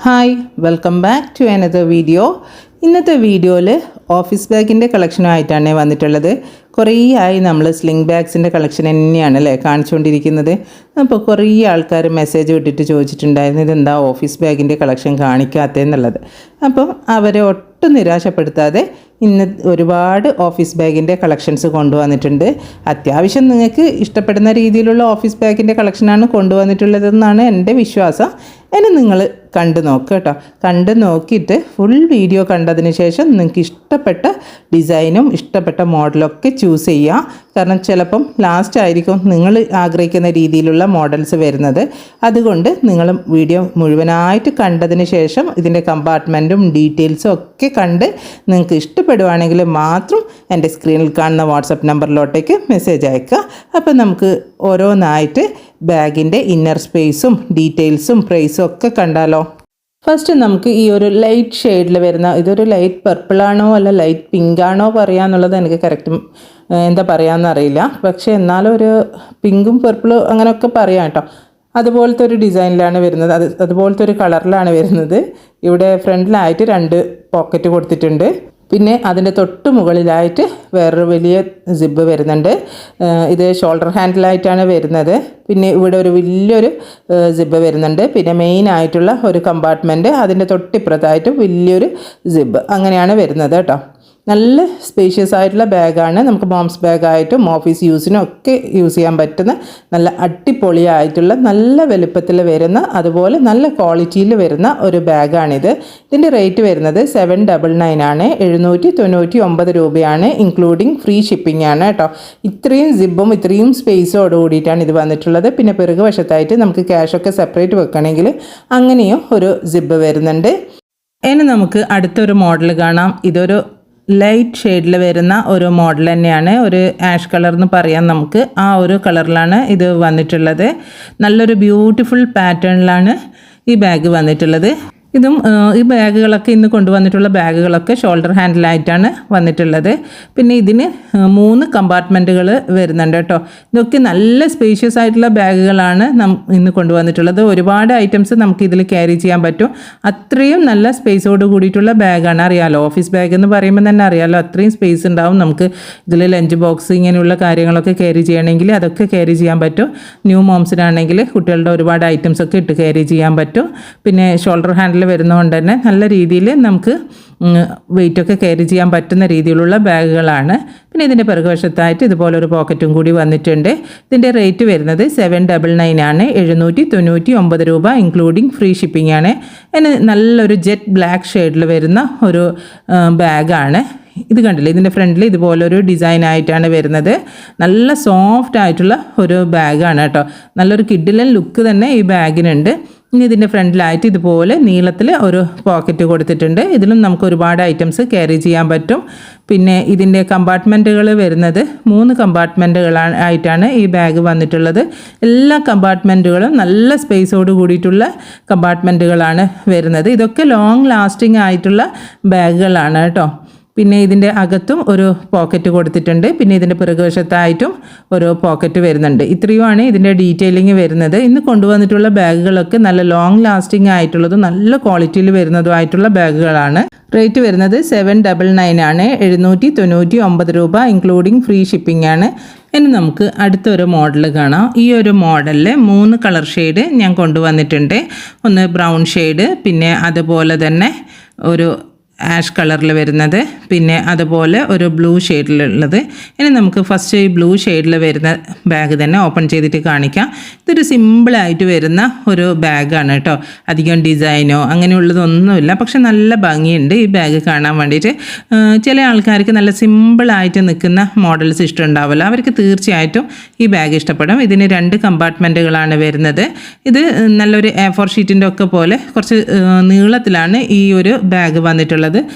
Hi welcome back to another video. ഇന്നത്തെ വീഡിയോയിൽ office ബാഗിൻ്റെ കളക്ഷനുമായിട്ടാണ് വന്നിട്ടുള്ളത്. കുറേ ആയി നമ്മൾ സ്ലിംഗ് ബാഗ്സിൻ്റെ കളക്ഷൻ തന്നെയാണ് അല്ലേ കാണിച്ചുകൊണ്ടിരിക്കുന്നത്. അപ്പോൾ കുറേ ആൾക്കാർ മെസ്സേജ് വിട്ടിട്ട് ചോദിച്ചിട്ടുണ്ടായിരുന്നു ഇതെന്താ ഓഫീസ് ബാഗിൻ്റെ കളക്ഷൻ കാണിക്കാത്തതെന്നുള്ളത്. അപ്പോൾ അവരെ ഒട്ടും നിരാശപ്പെടുത്താതെ ഇന്ന് ഒരുപാട് ഓഫീസ് ബാഗിൻ്റെ കളക്ഷൻസ് കൊണ്ടുവന്നിട്ടുണ്ട്. അത്യാവശ്യം നിങ്ങൾക്ക് ഇഷ്ടപ്പെടുന്ന രീതിയിലുള്ള ഓഫീസ് ബാഗിൻ്റെ കളക്ഷനാണ് കൊണ്ടുവന്നിട്ടുള്ളതെന്നാണ് എൻ്റെ വിശ്വാസം. എന്നെ നിങ്ങൾ കണ്ടു നോക്കുക കേട്ടോ. കണ്ടു നോക്കിയിട്ട് ഫുൾ വീഡിയോ കണ്ടതിന് ശേഷം നിങ്ങൾക്ക് ഇഷ്ടപ്പെട്ട ഡിസൈനും ഇഷ്ടപ്പെട്ട മോഡലൊക്കെ ചൂസ് ചെയ്യുക. കാരണം ചിലപ്പം ലാസ്റ്റ് ആയിരിക്കും നിങ്ങൾ ആഗ്രഹിക്കുന്ന രീതിയിലുള്ള മോഡൽസ് വരുന്നത്. അതുകൊണ്ട് നിങ്ങൾ വീഡിയോ മുഴുവനായിട്ട് കണ്ടതിന് ശേഷം ഇതിൻ്റെ കമ്പാർട്ട്മെൻറ്റും ഡീറ്റെയിൽസും ഒക്കെ കണ്ട് നിങ്ങൾക്ക് ഇഷ്ടപ്പെടുവാണെങ്കിൽ മാത്രം എൻ്റെ സ്ക്രീനിൽ കാണുന്ന വാട്സപ്പ് നമ്പറിലോട്ടേക്ക് മെസ്സേജ് അയക്കുക. അപ്പോൾ നമുക്ക് ഓരോന്നായിട്ട് ബാഗിൻ്റെ ഇന്നർ സ്പേസും ഡീറ്റെയിൽസും പ്രൈസും ഒക്കെ കണ്ടാലോ. ഫസ്റ്റ് നമുക്ക് ഈ ഒരു ലൈറ്റ് ഷെയ്ഡിൽ വരുന്ന ഇതൊരു ലൈറ്റ് പർപ്പിളാണോ അല്ല ലൈറ്റ് പിങ്കാണോ പറയാന്നുള്ളത് എനിക്ക് കറക്റ്റ് എന്താ പറയാമെന്ന് അറിയില്ല. പക്ഷേ എന്നാലും ഒരു പിങ്കും പർപ്പിളും അങ്ങനെയൊക്കെ പറയാം കേട്ടോ. അതുപോലത്തെ ഒരു ഡിസൈനിലാണ് വരുന്നത്. അതുപോലത്തെ ഒരു കളറിലാണ് വരുന്നത്. ഇവിടെ ഫ്രണ്ടിലായിട്ട് 2 പോക്കറ്റ് കൊടുത്തിട്ടുണ്ട്. പിന്നെ അതിൻ്റെ തൊട്ട് മുകളിലായിട്ട് വേറൊരു വലിയ സിബ് വരുന്നുണ്ട്. ഇത് ഷോൾഡർ ഹാൻഡിലായിട്ടാണ് വരുന്നത്. പിന്നെ ഇവിടെ ഒരു വലിയൊരു സിബ് വരുന്നുണ്ട്. പിന്നെ മെയിൻ ആയിട്ടുള്ള ഒരു കമ്പാർട്ട്മെൻറ്റ് അതിൻ്റെ തൊട്ടിപ്പുറത്തായിട്ട് വലിയൊരു സിബ് അങ്ങനെയാണ് വരുന്നത് കേട്ടോ. നല്ല സ്പേഷ്യസ് ആയിട്ടുള്ള ബാഗാണ്. നമുക്ക് മോംസ് ബാഗായിട്ടും ഓഫീസ് യൂസിനും ഒക്കെ യൂസ് ചെയ്യാൻ പറ്റുന്ന നല്ല അടിപൊളിയായിട്ടുള്ള നല്ല വലുപ്പത്തിൽ വരുന്ന അതുപോലെ നല്ല ക്വാളിറ്റിയിൽ വരുന്ന ഒരു ബാഗാണിത്. ഇതിൻ്റെ റേറ്റ് വരുന്നത് 799 ആണ്. 799 രൂപയാണ്. ഇൻക്ലൂഡിങ് ഫ്രീ ഷിപ്പിംഗ് ആണ് കേട്ടോ. ഇത്രയും സിബും ഇത്രയും സ്പേസോട് കൂടിയിട്ടാണ് ഇത് വന്നിട്ടുള്ളത്. പിന്നെ പിറകു വശത്തായിട്ട് നമുക്ക് ക്യാഷൊക്കെ സെപ്പറേറ്റ് വെക്കണമെങ്കിൽ അങ്ങനെയും ഒരു സിബ് വരുന്നുണ്ട്. ഇനി നമുക്ക് അടുത്തൊരു മോഡൽ കാണാം. ഇതൊരു ലൈറ്റ് ഷെയ്ഡിൽ വരുന്ന ഒരു മോഡൽ തന്നെയാണ്. ഒരു ആഷ് കളർ എന്ന് പറയാം നമുക്ക്. ആ ഒരു കളറിലാണ് ഇത് വന്നിട്ടുള്ളത്. നല്ലൊരു ബ്യൂട്ടിഫുൾ പാറ്റേണിലാണ് ഈ ബാഗ് വന്നിട്ടുള്ളത്. ഇതും ഈ ബാഗുകളൊക്കെ ഇന്ന് കൊണ്ടുവന്നിട്ടുള്ള ബാഗുകളൊക്കെ ഷോൾഡർ ഹാൻഡിലായിട്ടാണ് വന്നിട്ടുള്ളത്. പിന്നെ ഇതിന് 3 കമ്പാർട്ട്മെൻറ്റുകൾ വരുന്നുണ്ട് കേട്ടോ. ഇതൊക്കെ നല്ല സ്പേഷ്യസ് ആയിട്ടുള്ള ബാഗുകളാണ് ഇന്ന് കൊണ്ടുവന്നിട്ടുള്ളത്. ഒരുപാട് ഐറ്റംസ് നമുക്ക് ഇതിൽ ക്യാരി ചെയ്യാൻ പറ്റും. അത്രയും നല്ല സ്പേസോട് കൂടിയിട്ടുള്ള ബാഗാണ്. അറിയാമല്ലോ ഓഫീസ് ബാഗ് എന്ന് പറയുമ്പോൾ തന്നെ അറിയാമല്ലോ അത്രയും സ്പേസ് ഉണ്ടാവും. നമുക്ക് ഇതിൽ ലഞ്ച് ബോക്സ് ഇങ്ങനെയുള്ള കാര്യങ്ങളൊക്കെ ക്യാരി ചെയ്യണമെങ്കിൽ അതൊക്കെ ക്യാരി ചെയ്യാൻ പറ്റും. ന്യൂ മോംസിനാണെങ്കിൽ കുട്ടികളുടെ ഒരുപാട് ഐറ്റംസ് ഒക്കെ ഇട്ട് ക്യാരി ചെയ്യാൻ പറ്റും. പിന്നെ ഷോൾഡർ ഹാൻഡിൽ വരുന്നതുകൊണ്ട് തന്നെ നല്ല രീതിയിൽ നമുക്ക് വെയിറ്റൊക്കെ ക്യാരി ചെയ്യാൻ പറ്റുന്ന രീതിയിലുള്ള ബാഗുകളാണ്. പിന്നെ ഇതിൻ്റെ പിറകുവശത്തായിട്ട് ഇതുപോലൊരു പോക്കറ്റും കൂടി വന്നിട്ടുണ്ട്. ഇതിൻ്റെ റേറ്റ് വരുന്നത് 799 ആണ്. 799 രൂപ ഇൻക്ലൂഡിങ് ഫ്രീ ഷിപ്പിംഗ് ആണ്. അതിന് നല്ലൊരു ജെറ്റ് ബ്ലാക്ക് ഷെയ്ഡിൽ വരുന്ന ഒരു ബാഗാണ്. ഇത് കണ്ടില്ലേ, ഇതിൻ്റെ ഫ്രണ്ടിൽ ഇതുപോലൊരു ഡിസൈൻ ആയിട്ടാണ് വരുന്നത്. നല്ല സോഫ്റ്റ് ആയിട്ടുള്ള ഒരു ബാഗാണ് കേട്ടോ. നല്ലൊരു കിഡിലൻ ലുക്ക് തന്നെ ഈ ബാഗിനുണ്ട്. ഇനി ഇതിൻ്റെ ഫ്രണ്ടിലായിട്ട് ഇതുപോലെ നീളത്തിൽ ഒരു പോക്കറ്റ് കൊടുത്തിട്ടുണ്ട്. ഇതിലും നമുക്ക് ഒരുപാട് ഐറ്റംസ് ക്യാരി ചെയ്യാൻ പറ്റും. പിന്നെ ഇതിൻ്റെ കമ്പാർട്ട്മെൻറ്റുകൾ വരുന്നത് 3 കമ്പാർട്ട്മെൻറ്റുകളാണ് ആയിട്ടാണ് ഈ ബാഗ് വന്നിട്ടുള്ളത്. എല്ലാ കമ്പാർട്ട്മെൻറ്റുകളും നല്ല സ്പേസോട് കൂടിയിട്ടുള്ള കമ്പാർട്ട്മെൻറ്റുകളാണ് വരുന്നത്. ഇതൊക്കെ ലോങ് ലാസ്റ്റിംഗ് ആയിട്ടുള്ള ബാഗുകളാണ് കേട്ടോ. പിന്നെ ഇതിൻ്റെ അകത്തും ഒരു പോക്കറ്റ് കൊടുത്തിട്ടുണ്ട്. പിന്നെ ഇതിൻ്റെ പിറകുവശത്തായിട്ടും ഒരു പോക്കറ്റ് വരുന്നുണ്ട്. ഇത്രയുമാണ് ഇതിൻ്റെ ഡീറ്റെയിലിംഗ് വരുന്നത്. ഇന്ന് കൊണ്ടുവന്നിട്ടുള്ള ബാഗുകളൊക്കെ നല്ല ലോങ് ലാസ്റ്റിംഗ് ആയിട്ടുള്ളതും നല്ല ക്വാളിറ്റിയിൽ വരുന്നതുമായിട്ടുള്ള ബാഗുകളാണ്. റേറ്റ് വരുന്നത് 799 ആണ്. 799 രൂപ ഇൻക്ലൂഡിങ് ഫ്രീ ഷിപ്പിംഗ് ആണ്. ഇനി നമുക്ക് അടുത്തൊരു മോഡൽ കാണാം. ഈ ഒരു മോഡലിൽ 3 കളർ ഷെയ്ഡ് ഞാൻ കൊണ്ടുവന്നിട്ടുണ്ട്. ഒന്ന് ബ്രൗൺ ഷെയ്ഡ്, പിന്നെ അതുപോലെ തന്നെ ഒരു ആഷ് കളറിൽ വരുന്നത്, പിന്നെ അതുപോലെ ഒരു ബ്ലൂ ഷെയ്ഡിലുള്ളത്. ഇനി നമുക്ക് ഫസ്റ്റ് ഈ ബ്ലൂ ഷെയ്ഡിൽ വരുന്ന ബാഗ് തന്നെ ഓപ്പൺ ചെയ്തിട്ട് കാണിക്കാം. ഇതൊരു സിമ്പിളായിട്ട് വരുന്ന ഒരു ബാഗാണ് കേട്ടോ. അധികം ഡിസൈനോ അങ്ങനെയുള്ളതൊന്നുമില്ല. പക്ഷെ നല്ല ഭംഗിയുണ്ട് ഈ ബാഗ് കാണാൻ വേണ്ടിയിട്ട്. ചില ആൾക്കാർക്ക് നല്ല സിമ്പിളായിട്ട് നിൽക്കുന്ന മോഡൽസ് ഇഷ്ടമുണ്ടാവില്ല. അവർക്ക് തീർച്ചയായിട്ടും ഈ ബാഗ് ഇഷ്ടപ്പെടും. ഇതിന് 2 കമ്പാർട്ട്മെൻറ്റുകളാണ് വരുന്നത്. ഇത് നല്ലൊരു A4 ഷീറ്റിൻ്റെ ഒക്കെ പോലെ കുറച്ച് നീളത്തിലാണ് ഈ ഒരു ബാഗ് വന്നിട്ടുള്ളത്.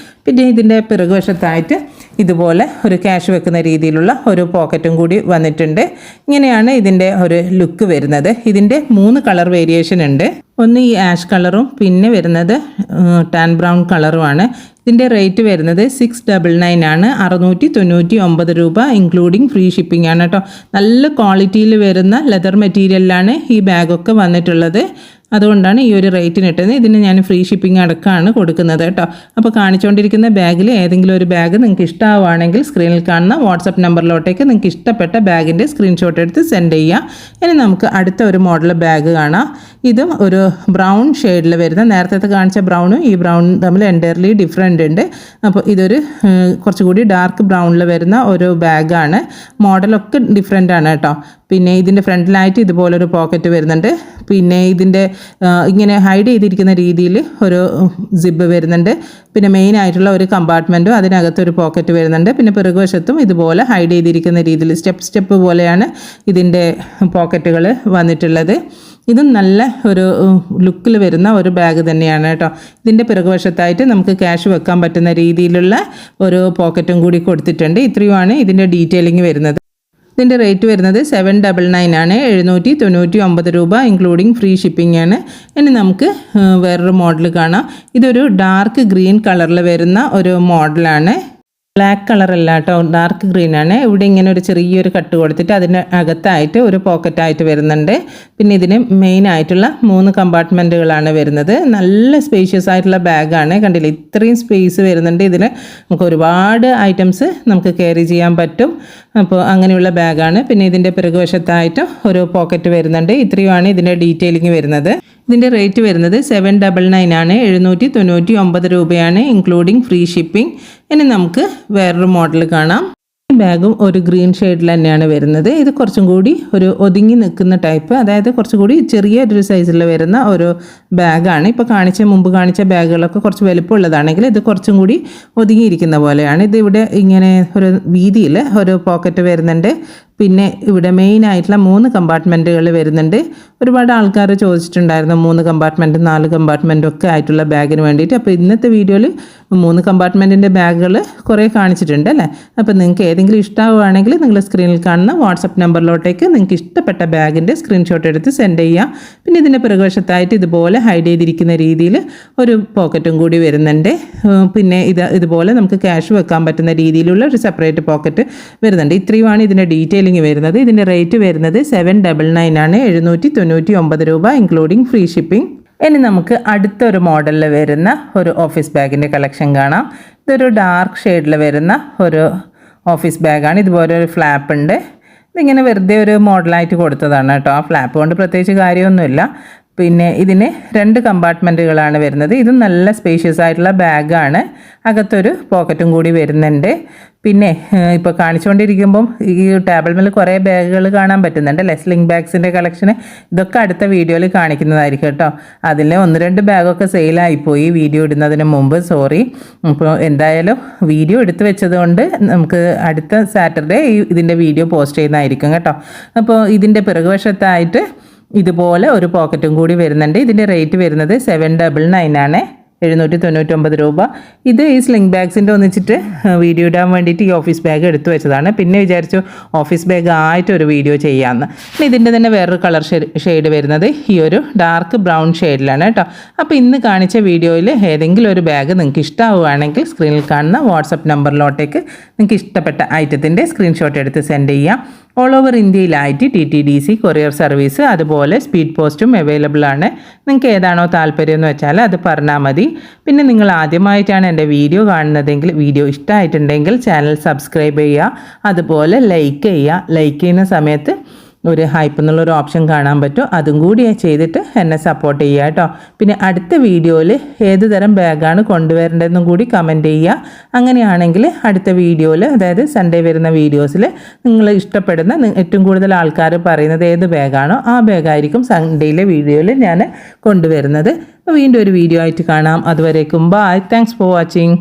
പിന്നെ ഇതിൻ്റെ പിറകുവശത്തായിട്ട് ഇതുപോലെ ഒരു ക്യാഷ് വെക്കുന്ന രീതിയിലുള്ള ഒരു പോക്കറ്റും കൂടി വന്നിട്ടുണ്ട്. ഇങ്ങനെയാണ് ഇതിൻ്റെ ഒരു ലുക്ക് വരുന്നത്. ഇതിൻ്റെ 3 കളർ വേരിയേഷൻ ഉണ്ട്. ഒന്ന് ഈ ആഷ് കളറും പിന്നെ വരുന്നത് ടാൻ ബ്രൗൺ കളറുമാണ്. ഇതിൻ്റെ റേറ്റ് വരുന്നത് 699 ആണ്. 699 രൂപ ഇൻക്ലൂഡിങ് ഫ്രീ ഷിപ്പിംഗ് ആണ് കേട്ടോ. നല്ല ക്വാളിറ്റിയിൽ വരുന്ന ലെതർ മെറ്റീരിയലിലാണ് ഈ ബാഗൊക്കെ വന്നിട്ടുള്ളത്. അതുകൊണ്ടാണ് ഈ ഒരു റേറ്റിന് ഇട്ടത്. ഇതിന് ഞാൻ ഫ്രീ ഷിപ്പിംഗ് അടക്കമാണ് കൊടുക്കുന്നത് കേട്ടോ. അപ്പോൾ കാണിച്ചുകൊണ്ടിരിക്കുന്ന ബാഗിൽ ഏതെങ്കിലും ഒരു ബാഗ് നിങ്ങൾക്ക് ഇഷ്ടമാവുകയാണെങ്കിൽ സ്ക്രീനിൽ കാണുന്ന വാട്സപ്പ് നമ്പറിലോട്ടേക്ക് നിങ്ങൾക്ക് ഇഷ്ടപ്പെട്ട ബാഗിൻ്റെ സ്ക്രീൻഷോട്ട് എടുത്ത് സെൻഡ് ചെയ്യുക. ഇനി നമുക്ക് അടുത്ത ഒരു മോഡൽ ബാഗ് കാണാം. ഇതും ഒരു ബ്രൗൺ ഷെയ്ഡിൽ വരുന്ന, നേരത്തെ കാണിച്ച ബ്രൗണും ഈ ബ്രൗണും തമ്മിൽ എൻറ്റയർലി ഡിഫറെൻ്റ് ഉണ്ട്. അപ്പോൾ ഇതൊരു കുറച്ചുകൂടി ഡാർക്ക് ബ്രൗണിൽ വരുന്ന ഒരു ബാഗാണ്. മോഡലൊക്കെ ഡിഫറെൻ്റ് ആണ് കേട്ടോ. പിന്നെ ഇതിൻ്റെ ഫ്രണ്ടിലായിട്ട് ഇതുപോലൊരു പോക്കറ്റ് വരുന്നുണ്ട്. പിന്നെ ഇതിൻ്റെ ഇങ്ങനെ ഹൈഡ് ചെയ്തിരിക്കുന്ന രീതിയിൽ ഒരു സിബ് വരുന്നുണ്ട്. പിന്നെ മെയിൻ ആയിട്ടുള്ള ഒരു കമ്പാർട്ട്മെൻറ്റും അതിനകത്തൊരു പോക്കറ്റ് വരുന്നുണ്ട്. പിന്നെ പിറകുവശത്തും ഇതുപോലെ ഹൈഡ് ചെയ്തിരിക്കുന്ന രീതിയിൽ സ്റ്റെപ്പ് പോലെയാണ് ഇതിൻ്റെ പോക്കറ്റുകൾ വന്നിട്ടുള്ളത്. ഇതും നല്ല ഒരു ലുക്കിൽ വരുന്ന ഒരു ബാഗ് തന്നെയാണ് കേട്ടോ. ഇതിൻ്റെ പിറകുവശത്തായിട്ട് നമുക്ക് ക്യാഷ് വെക്കാൻ പറ്റുന്ന രീതിയിലുള്ള ഒരു പോക്കറ്റും കൂടി കൊടുത്തിട്ടുണ്ട്. ഇത്രയുമാണ് ഇതിൻ്റെ ഡീറ്റെയിലിംഗ് വരുന്നത്. ഇതിൻ്റെ റേറ്റ് വരുന്നത് 799 ആണ്, 799 രൂപ ഇൻക്ലൂഡിങ് ഫ്രീ ഷിപ്പിംഗ് ആണ്. ഇനി നമുക്ക് വേറൊരു മോഡൽ കാണാം. ഇതൊരു ഡാർക്ക് ഗ്രീൻ കളറിൽ വരുന്ന ഒരു മോഡലാണ്. ബ്ലാക്ക് കളറല്ല കേട്ടോ, ഡാർക്ക് ഗ്രീൻ ആണ്. ഇവിടെ ഇങ്ങനെ ഒരു ചെറിയൊരു കട്ട് കൊടുത്തിട്ട് അതിന് അകത്തായിട്ട് ഒരു പോക്കറ്റായിട്ട് വരുന്നുണ്ട്. പിന്നെ ഇതിന് മെയിൻ ആയിട്ടുള്ള 3 കമ്പാർട്ട്മെൻറ്റുകളാണ് വരുന്നത്. നല്ല സ്പേഷ്യസ് ആയിട്ടുള്ള ബാഗാണ്. കണ്ടില്ലേ, ഇത്രയും സ്പേസ് വരുന്നുണ്ട്. ഇതിൽ നമുക്ക് ഒരുപാട് ഐറ്റംസ് നമുക്ക് ക്യാരി ചെയ്യാൻ പറ്റും. അപ്പോൾ അങ്ങനെയുള്ള ബാഗാണ്. പിന്നെ ഇതിൻ്റെ പിറകുവശത്തായിട്ട് ഒരു പോക്കറ്റ് വരുന്നുണ്ട്. ഇത്രയുമാണ് ഇതിൻ്റെ ഡീറ്റെയിലിംഗ് വരുന്നത്. ഇതിൻ്റെ റേറ്റ് വരുന്നത് 799 ആണ്, 799 രൂപയാണ് ഇൻക്ലൂഡിങ് ഫ്രീ ഷിപ്പിംഗ്. ഇനി നമുക്ക് വേറൊരു മോഡൽ കാണാം. ഈ ബാഗും ഒരു ഗ്രീൻ ഷെയ്ഡിൽ തന്നെയാണ് വരുന്നത്. ഇത് കുറച്ചും കൂടി ഒരു ഒതുങ്ങി നിൽക്കുന്ന ടൈപ്പ്, അതായത് കുറച്ചും കൂടി ചെറിയൊരു സൈസിൽ വരുന്ന ഒരു ബാഗാണ്. ഇപ്പോൾ മുമ്പ് കാണിച്ച ബാഗുകളൊക്കെ കുറച്ച് വലുപ്പമുള്ളതാണെങ്കിൽ ഇത് കുറച്ചും കൂടി ഒതുങ്ങിയിരിക്കുന്ന പോലെയാണ്. ഇത് ഇവിടെ ഇങ്ങനെ ഒരു വീതിയിൽ ഒരു പോക്കറ്റ് വരുന്നുണ്ട്. പിന്നെ ഇവിടെ മെയിൻ ആയിട്ടുള്ള 3 കമ്പാർട്ട്മെൻറ്റുകൾ വരുന്നുണ്ട്. ഒരുപാട് ആൾക്കാർ ചോദിച്ചിട്ടുണ്ടായിരുന്നു 3 കമ്പാർട്ട്മെൻറ്റും 4 കമ്പാർട്ട്മെൻറ്റും ഒക്കെ ആയിട്ടുള്ള ബാഗിന് വേണ്ടിയിട്ട്. അപ്പോൾ ഇന്നത്തെ വീഡിയോയിൽ 3 കമ്പാർട്ട്മെൻറ്റിൻ്റെ ബാഗുകൾ കുറേ കാണിച്ചിട്ടുണ്ട് അല്ലേ. അപ്പോൾ നിങ്ങൾക്ക് ഏതെങ്കിലും ഇഷ്ടമാവുകയാണെങ്കിൽ നിങ്ങൾ സ്ക്രീനിൽ കാണുന്ന വാട്സപ്പ് നമ്പറിലോട്ടേക്ക് നിങ്ങൾക്ക് ഇഷ്ടപ്പെട്ട ബാഗിൻ്റെ സ്ക്രീൻഷോട്ട് എടുത്ത് സെൻഡ് ചെയ്യുക. പിന്നെ ഇതിൻ്റെ പിറകുവശത്തായിട്ട് ഇതുപോലെ ഹൈഡ് ചെയ്തിരിക്കുന്ന രീതിയിൽ ഒരു പോക്കറ്റും കൂടി വരുന്നുണ്ട്. പിന്നെ ഇതുപോലെ നമുക്ക് ക്യാഷ് വെക്കാൻ പറ്റുന്ന രീതിയിലുള്ള ഒരു സെപ്പറേറ്റ് പോക്കറ്റ് വരുന്നുണ്ട്. ഇത്രയുമാണ് ഇതിൻ്റെ ഡീറ്റെയിൽ വരുന്നത്. ഇതിൻ്റെ റേറ്റ് വരുന്നത് 799 ആണ്, 799 രൂപ ഇൻക്ലൂഡിങ് ഫ്രീ ഷിപ്പിംഗ്. ഇനി നമുക്ക് അടുത്തൊരു മോഡലിൽ വരുന്ന ഒരു ഓഫീസ് ബാഗിൻ്റെ കളക്ഷൻ കാണാം. ഇതൊരു ഡാർക്ക് ഷെയ്ഡിൽ വരുന്ന ഒരു ഓഫീസ് ബാഗാണ്. ഇതുപോലെ ഒരു ഫ്ലാപ്പ് ഉണ്ട്. ഇതിങ്ങനെ വെറുതെ ഒരു മോഡലായിട്ട് കൊടുത്തതാണ് കേട്ടോ. ആ ഫ്ലാപ്പ് കൊണ്ട് പ്രത്യേകിച്ച് കാര്യമൊന്നുമില്ല. പിന്നെ ഇതിന് 2 കമ്പാർട്ട്മെൻറ്റുകളാണ് വരുന്നത്. ഇതും നല്ല സ്പേഷ്യസ് ആയിട്ടുള്ള ബാഗാണ്. അകത്തൊരു പോക്കറ്റും കൂടി വരുന്നുണ്ട്. പിന്നെ ഇപ്പോൾ കാണിച്ചുകൊണ്ടിരിക്കുമ്പം ഈ ടേബിൾ മേൽ കുറേ ബാഗുകൾ കാണാൻ പറ്റുന്നുണ്ട് അല്ലേ, സ്ലിംഗ് ബാഗ്സിൻ്റെ കളക്ഷന്. ഇതൊക്കെ അടുത്ത വീഡിയോയിൽ കാണിക്കുന്നതായിരിക്കും കേട്ടോ. അതിൽ 1-2 ബാഗൊക്കെ സെയിലായിപ്പോയി വീഡിയോ ഇടുന്നതിന് മുമ്പ്, സോറി. അപ്പോൾ എന്തായാലും വീഡിയോ എടുത്ത് വെച്ചതുകൊണ്ട് നമുക്ക് അടുത്ത സാറ്റർഡേ ഇതിൻ്റെ വീഡിയോ പോസ്റ്റ് ചെയ്യുന്നതായിരിക്കും കേട്ടോ. അപ്പോൾ ഇതിൻ്റെ പിറകുവശത്തായിട്ട് ഇതുപോലെ ഒരു പോക്കറ്റും കൂടി വരുന്നുണ്ട്. ഇതിൻ്റെ റേറ്റ് വരുന്നത് 799 ആണ്, 799 രൂപ. ഇത് ഈ സ്ലിംഗ് ബാഗ്സിൻ്റെ ഒന്നിച്ചിട്ട് വീഡിയോ ഇടാൻ വേണ്ടിയിട്ട് ഈ ഓഫീസ് ബാഗ് എടുത്തു വെച്ചതാണ്. പിന്നെ വിചാരിച്ചു ഓഫീസ് ബാഗ് ആയിട്ടൊരു വീഡിയോ ചെയ്യാമെന്ന്. പിന്നെ ഇതിൻ്റെ തന്നെ വേറൊരു കളർ ഷെയ്ഡ് വരുന്നത് ഈ ഒരു ഡാർക്ക് ബ്രൗൺ ഷെയ്ഡിലാണ് കേട്ടോ. അപ്പോൾ ഇന്ന് കാണിച്ച വീഡിയോയിൽ ഏതെങ്കിലും ഒരു ബാഗ് നിങ്ങൾക്ക് ഇഷ്ടമാവുകയാണെങ്കിൽ സ്ക്രീനിൽ കാണുന്ന വാട്സപ്പ് നമ്പറിലോട്ടേക്ക് നിങ്ങൾക്ക് ഇഷ്ടപ്പെട്ട ഐറ്റത്തിൻ്റെ സ്ക്രീൻഷോട്ട് എടുത്ത് സെൻഡ് ചെയ്യാം. ഓൾ ഓവർ ഇന്ത്യയിലായിട്ട് TTDC കൊറിയർ സർവീസ് അതുപോലെ സ്പീഡ് പോസ്റ്റും അവൈലബിൾ ആണ്. നിങ്ങൾക്ക് ഏതാണോ താല്പര്യം എന്ന് വെച്ചാൽ അത് പറഞ്ഞാൽ മതി. പിന്നെ നിങ്ങൾ ആദ്യമായിട്ടാണ് എൻ്റെ വീഡിയോ കാണുന്നതെങ്കിൽ, വീഡിയോ ഇഷ്ടമായിട്ടുണ്ടെങ്കിൽ ചാനൽ സബ്സ്ക്രൈബ് ചെയ്യുക, അതുപോലെ ലൈക്ക് ചെയ്യുക. ലൈക്ക് ചെയ്യുന്ന സമയത്ത് ഒരു ഹൈപ്പ് എന്നുള്ളൊരു ഓപ്ഷൻ കാണാൻ പറ്റും, അതും കൂടി ചെയ്തിട്ട് എന്നെ സപ്പോർട്ട് ചെയ്യുക കേട്ടോ. പിന്നെ അടുത്ത വീഡിയോയിൽ ഏത് തരം ബാഗാണ് കൊണ്ടുവരേണ്ടതെന്നും കൂടി കമൻറ്റ് ചെയ്യുക. അങ്ങനെയാണെങ്കിൽ അടുത്ത വീഡിയോയിൽ, അതായത് സൺഡേ വരുന്ന വീഡിയോസിൽ നിങ്ങൾ ഇഷ്ടപ്പെടുന്ന ഏറ്റവും കൂടുതൽ ആൾക്കാർ പറയുന്നത് ഏത് ബാഗാണോ ആ ബാഗായിരിക്കും സൺഡേയിലെ വീഡിയോയിൽ ഞാൻ കൊണ്ടുവരുന്നത്. വീണ്ടും ഒരു വീഡിയോ ആയിട്ട് കാണാം. അതുവരേക്കും ബൈ. Thanks for watching.